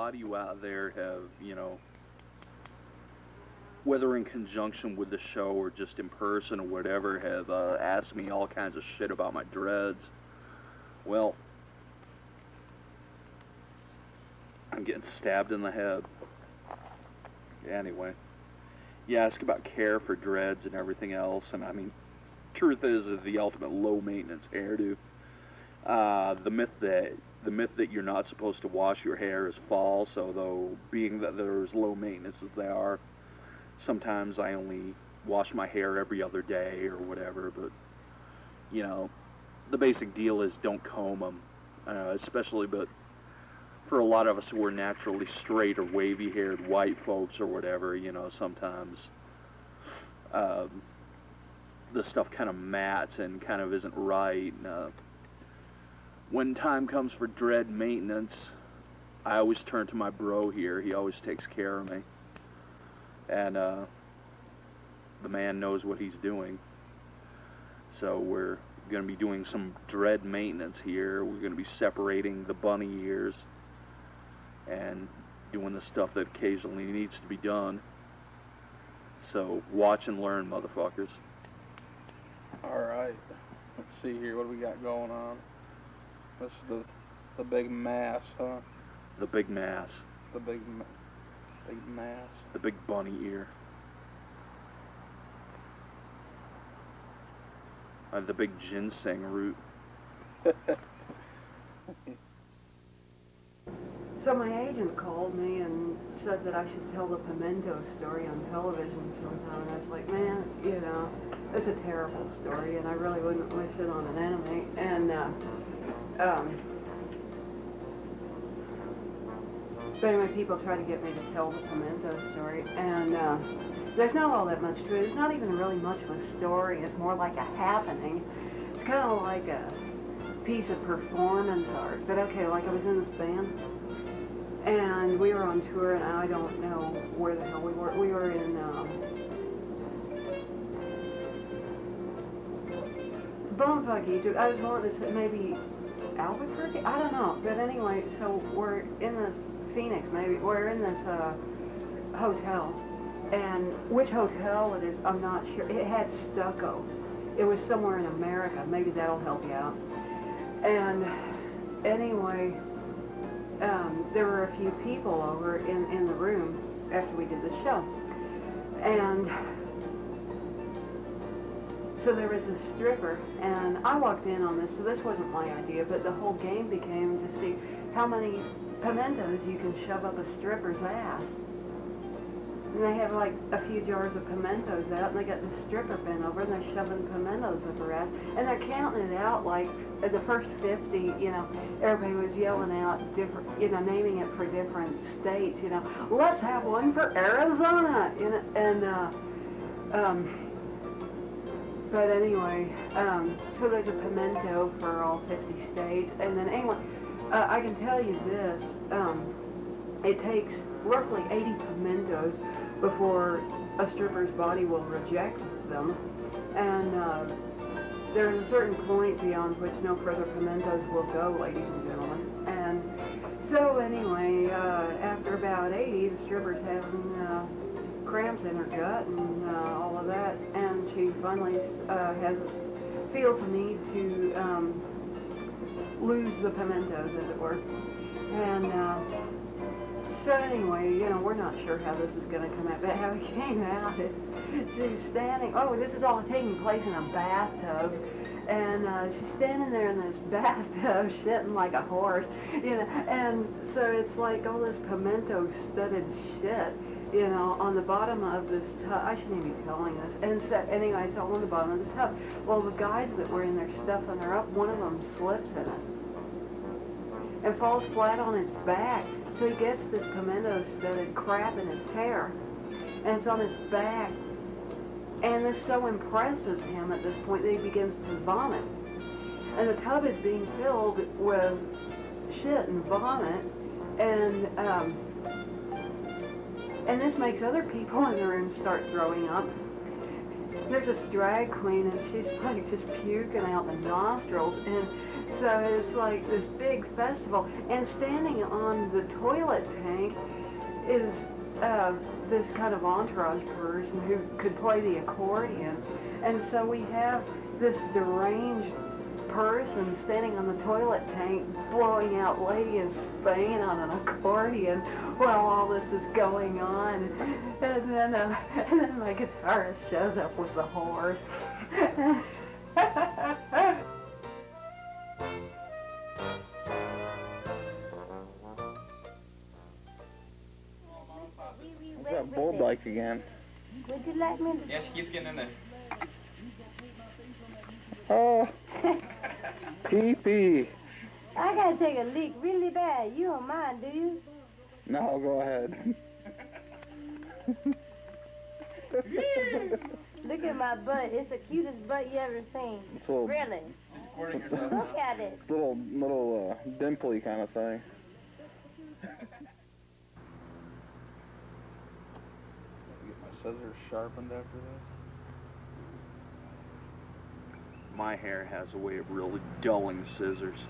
lot of you out there have, you know, whether in conjunction with the show or just in person or whatever, have asked me all kinds of shit about my dreads. Well, I'm getting stabbed in the head. Anyway, you ask about care for dreads and everything else, and I mean, truth is the ultimate low maintenance hairdo. The myth that you're not supposed to wash your hair is false, although being that there's low maintenance as they are, sometimes I only wash my hair every other day or whatever, but, you know, the basic deal is don't comb them, especially, but for a lot of us who are naturally straight or wavy-haired white folks or whatever, you know, sometimes the stuff kind of mats and kind of isn't right. When time comes for dread maintenance, I always turn to my bro here. He always takes care of me. And the man knows what he's doing. So we're going to be doing some dread maintenance here. We're going to be separating the bunny ears and doing the stuff that occasionally needs to be done. So watch and learn, motherfuckers. Alright, let's see here, what do we got going on? This is the big mass, huh? The big mass. The big mass. The big bunny ear. The big ginseng root. So my agent called me and said that I should tell the Pimento Story on television sometime, and I was like, man, you know, it's a terrible story, and I really wouldn't wish it on an anime. And but anyway, people try to get me to tell the Pimento Story, and there's not all that much to it. It's not even really much of a story. It's more like a happening. It's kind of like a piece of performance art. But okay, like I was in this band, and we were on tour, and I don't know where the hell we were. We were in Bumfuck, Egypt. I was wanting to say maybe Albuquerque? I don't know. But anyway, so we're in this Phoenix, maybe. We're in this hotel. And which hotel it is, I'm not sure. It had stucco. It was somewhere in America. Maybe that'll help you out. And anyway, there were a few people over in the room after we did the show. And so there was a stripper, and I walked in on this, so this wasn't my idea, but the whole game became to see how many pimentos you can shove up a stripper's ass. And they have like a few jars of pimentos out, and they got this stripper bent over, and they're shoving pimentos up her ass, and they're counting it out like the first 50, you know, everybody was yelling out different, you know, naming it for different states, you know, let's have one for Arizona, you know, and but anyway, so there's a pimento for all 50 states, and then anyway, I can tell you this, it takes roughly 80 pimentos before a stripper's body will reject them, and there is a certain point beyond which no further pimentos will go, ladies and gentlemen. And so anyway, after about 80, the stripper's having cramps in her gut and all of that, and she finally feels the need to lose the pimentos, as it were. And so anyway, you know, we're not sure how this is going to come out, but how it came out is she's standing, this is all taking place in a bathtub, and she's standing there in this bathtub shitting like a horse, you know, and so it's like all this pimento-studded shit, you know, on the bottom of this tub. I shouldn't even be telling this. And so, anyway, it's all on the bottom of the tub. Well, the guys that were in there stuffing her up, one of them slips in it and falls flat on his back. So he gets this pimento-studded crap in his hair, and it's on his back. And this so impresses him at this point that he begins to vomit. And the tub is being filled with shit and vomit, and this makes other people in the room start throwing up. there's this drag queen, and she's like just puking out the nostrils, and so it's like this big festival. And standing on the toilet tank is this kind of entourage person who could play the accordion, and so we have this deranged person standing on the toilet tank blowing out Lady in Spain on an accordion while all this is going on. And then my guitarist shows up with the horse. What's that bull bike again? Would you like me to? Yeah, she keeps getting in there. Oh, pee-pee. I gotta take a leak really bad. You don't mind, do you? No, go ahead. Look at my butt. It's the cutest butt you ever seen. It's a little, Really? She's squirting herself Look now. at it. little dimply kind of thing. Get my scissors sharpened after this. My hair has a way of really dulling scissors.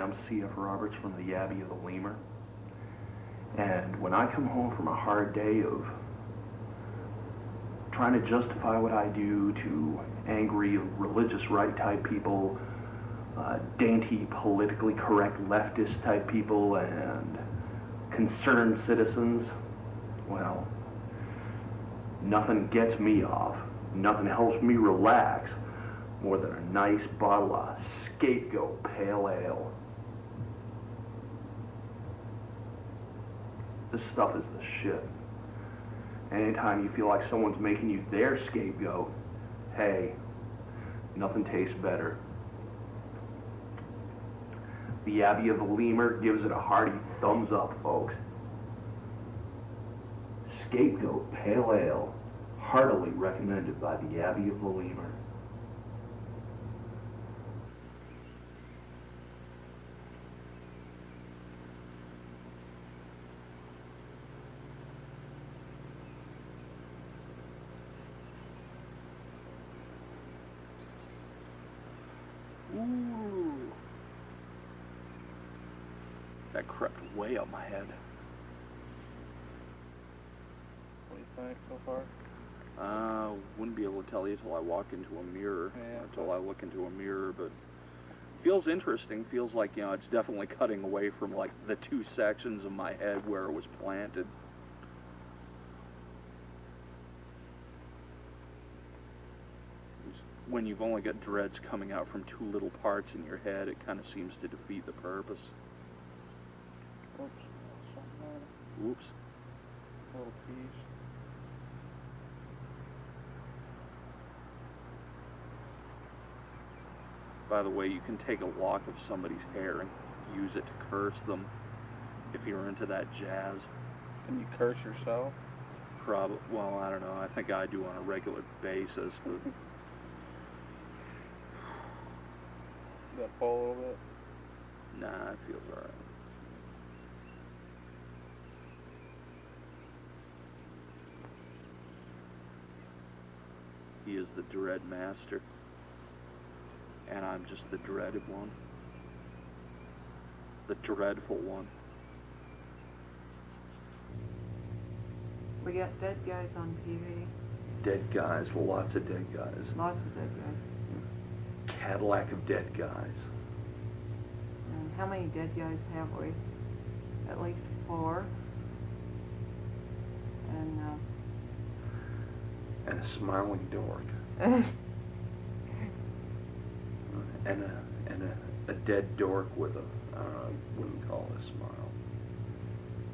I'm C.F. Roberts from the Abbey of the Lemur. And when I come home from a hard day of trying to justify what I do to angry religious right type people, dainty politically correct leftist type people, and concerned citizens, well, nothing gets me off, nothing helps me relax more than a nice bottle of Scapegoat Pale Ale. This stuff is the shit. Anytime you feel like someone's making you their scapegoat, hey, nothing tastes better. The Abbey of the Lemur gives it a hearty thumbs up, folks. Scapegoat Pale Ale, heartily recommended by the Abbey of the Lemur. Ooh. That crept way up my head. What do you think so far? Wouldn't be able to tell you till I walk into a mirror, Yeah. until I look into a mirror, but feels interesting. Feels like, you know, it's definitely cutting away from like the two sections of my head where it was planted. When you've only got dreads coming out from two little parts in your head, it kind of seems to defeat the purpose. Oops. Something there. Oops. Little piece. By the way, you can take a lock of somebody's hair and use it to curse them if you're into that jazz. Can you curse yourself? Well, I don't know. I think I do on a regular basis, but That pull a little bit? nah, it feels alright. He is the dread master, and I'm just the dreaded one. The dreadful one. We got dead guys on TV. Dead guys, lots of dead guys. Lots of dead guys. Cadillac of dead guys. And how many dead guys have we? At least 4. And a smiling dork. And a dead dork with a, I wouldn't call it a smile.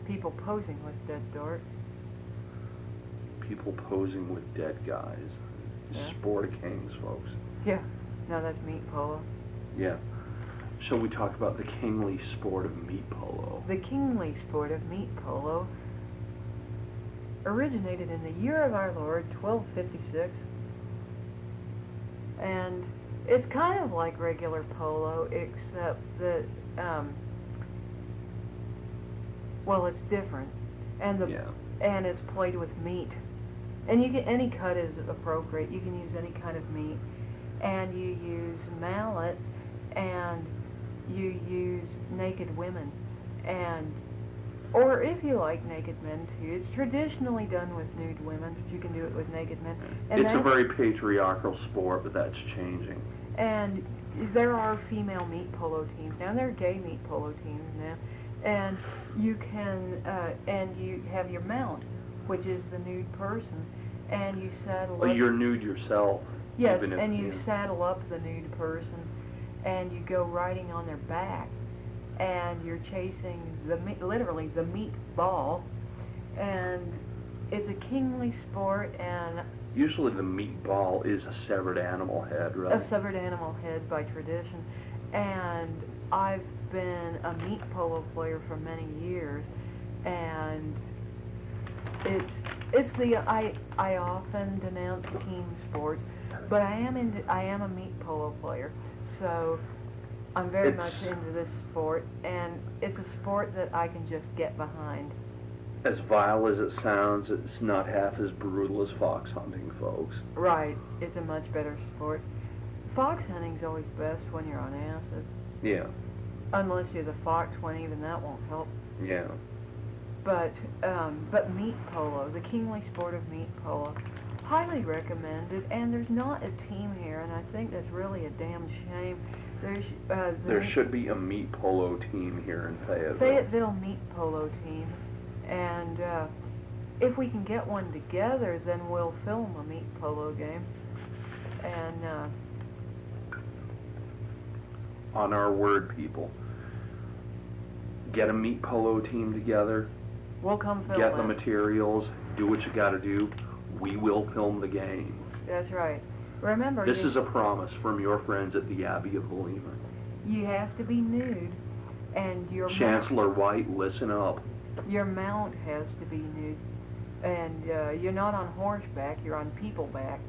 people posing with dead dork. People posing with dead guys. Yeah. Sport of kings, folks. Yeah. No, that's meat polo. Yeah. Shall we talk about the kingly sport of meat polo? The kingly sport of meat polo originated in the year of our Lord, 1256. And it's kind of like regular polo, except that, well, it's different. And and it's played with meat. And you get any cut is appropriate. You can use any kind of meat. And you use mallets, and you use naked women. Or if you like naked men too, it's traditionally done with nude women, but you can do it with naked men. And it's a very patriarchal sport, but that's changing. And there are female meat polo teams now, and there are gay meat polo teams now. And you can, and you have your mount, which is the nude person, and you saddle Well, up. you're nude yourself. Yes, even if, and you saddle up the nude person, and you go riding on their back, and you're chasing literally the meat ball, and it's a kingly sport, and usually the meat ball is a severed animal head, right? a severed animal head by tradition. And I've been a meat polo player for many years, and I often denounce team sports, but I am a meat polo player, so I'm very much into this sport, and it's a sport that I can just get behind. As vile as it sounds, it's not half as brutal as fox hunting, folks. Right, it's a much better sport. Fox hunting's always best when you're on acid. Yeah. unless you're the fox one, even that won't help. Yeah. But meat polo, the kingly sport of meat polo, highly recommended. And there's not a team here, and I think that's really a damn shame. There should be a meat polo team here in Fayetteville. Fayetteville meat polo team, and if we can get one together, then we'll film a meat polo game. And on our word, people, get a meat polo team together. we'll come film Get the it. materials. Do what you got to do. We will film the game. That's right. Remember, This is a promise from your friends at the Abbey of the Lemurs. you have to be nude, and your Chancellor White, listen up. your mount has to be nude, and you're not on horseback, you're on people back.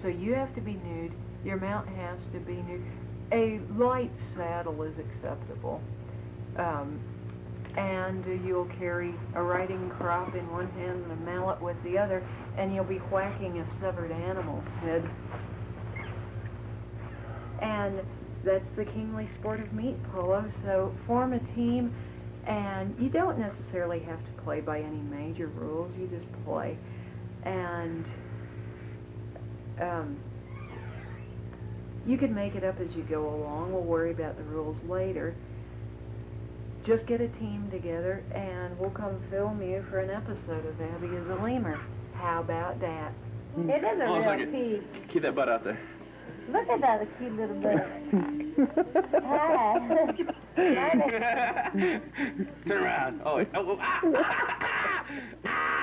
So you have to be nude, your mount has to be nude. A light saddle is acceptable. And you'll carry a riding crop in one hand and a mallet with the other, and you'll be whacking a severed animal's head. And that's the kingly sport of meat polo, so form a team, and you don't necessarily have to play by any major rules, you just play. And you can make it up as you go along, we'll worry about the rules later. Just get a team together, and we'll come film you for an episode of Abbey of the Lemur. How about that? It is a Hold on a real second. pig. Keep that butt out there. Look at that cute little butt. Hi. Turn around. Oh, wait. Oh,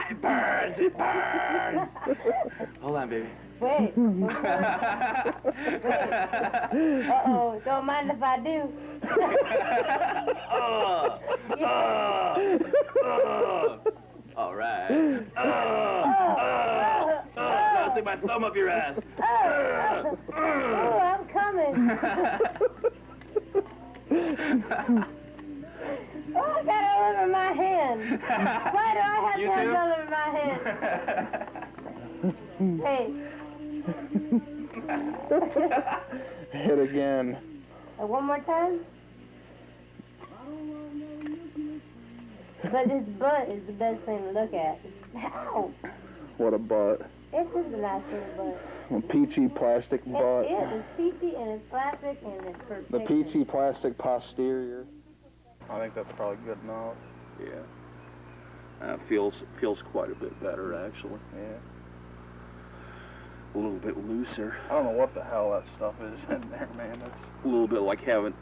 it burns. It burns. Hold on, baby. Wait. Uh-oh. Don't mind if I do. All right. Now stick my thumb up your ass. Oh, I'm coming. Oh, I got it all over my hand. Why do I have You to have too? it all over my hand? Hey. Hit again. One more time? But his butt is the best thing to look at. Ow! What a butt. It's just a nice little butt. A peachy plastic butt. It is. It's peachy and it's plastic and it's for The pictures. peachy plastic posterior. I think that's probably good enough. Yeah. Feels quite a bit better, actually. Yeah. A little bit looser. I don't know what the hell that stuff is in there, man. That's A little bit like having,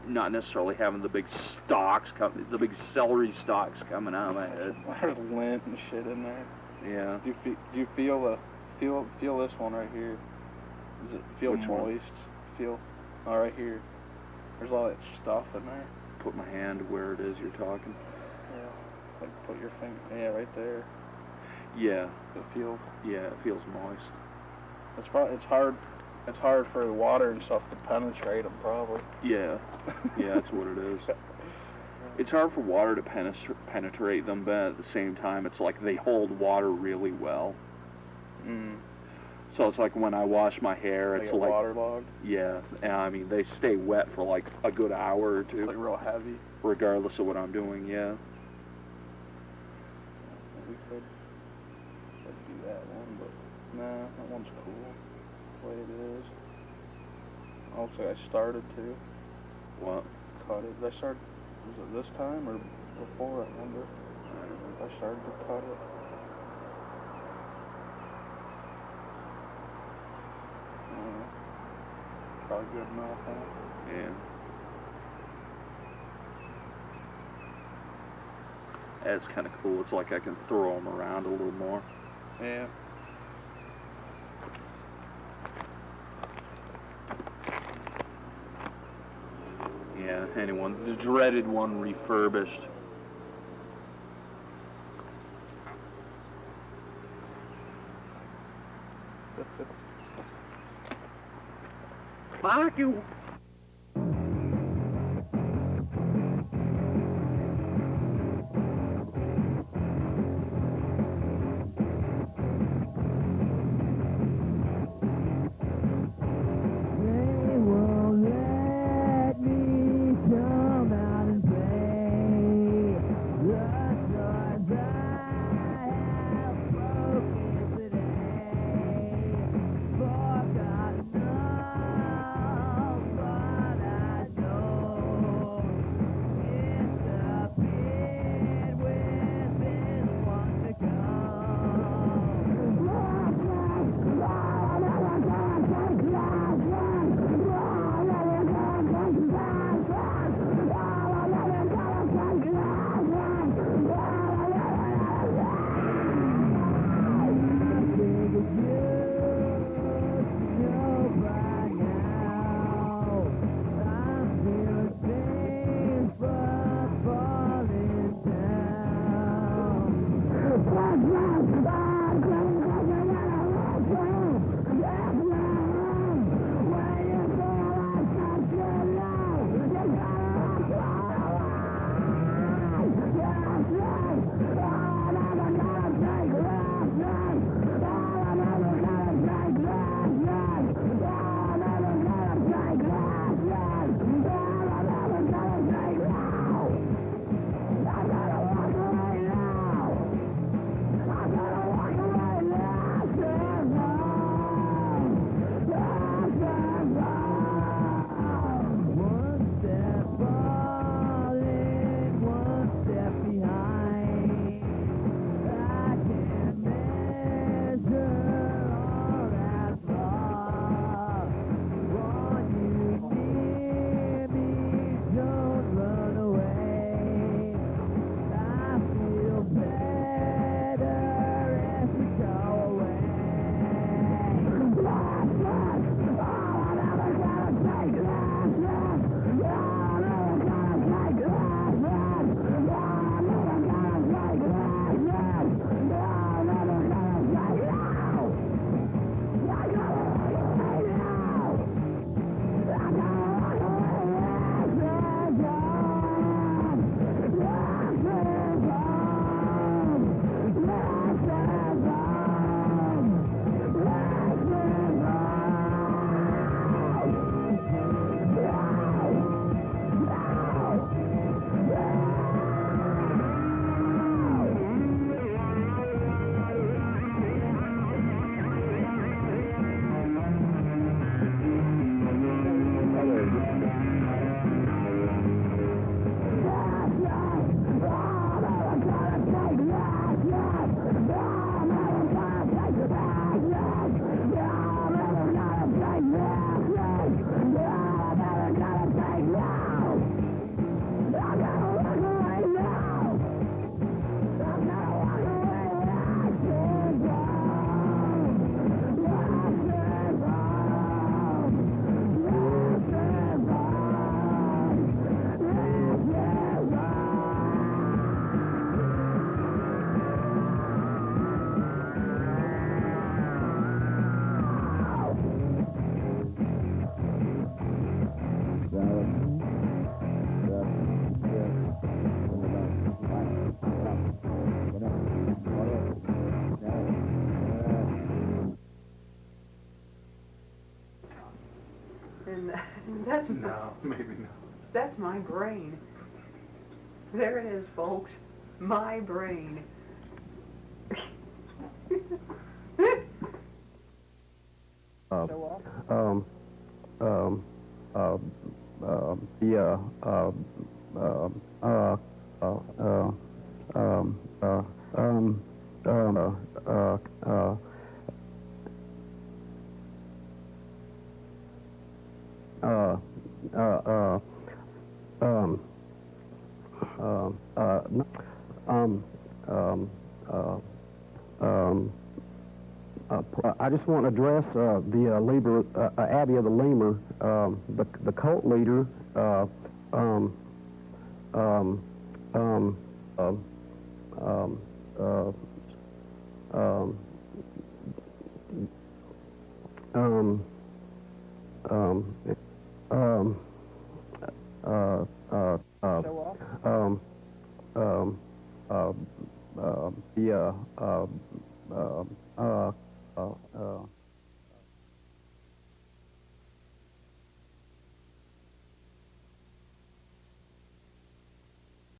not necessarily having the big stalks, the big celery stalks coming out of my head. there's lint and shit in there. Yeah. Do you feel this one right here? Does it feel Which one? moist? Right here. There's all that stuff in there. Put my hand where it is you're talking. Yeah. Like put your finger. Yeah, right there. Yeah. It feels. Yeah, it feels moist. It's hard. It's hard for the water and stuff to penetrate them, probably. Yeah. Yeah, that's what it is. It's hard for water to penetrate them, but at the same time, it's like they hold water really well. Mm. So it's like when I wash my hair, They it's get like, waterlogged. yeah, and I mean, they stay wet for like a good hour or two, Like real heavy. regardless of what I'm doing, yeah. We could do that one, but nah, that one's cool. The way it is. Looks like I started to What? cut it. Did I start? Was it this time or before? I wonder. I started to cut it. Probably good enough, huh? Yeah. That's kind of cool. It's like I can throw them around a little more. Yeah. Yeah, anyone. The dreaded one refurbished. Fuck you. They won't let me come That's No, maybe not. That's my brain. There it is, folks. My brain. I just want to address the leader, Abbey of the Lemur, the cult leader.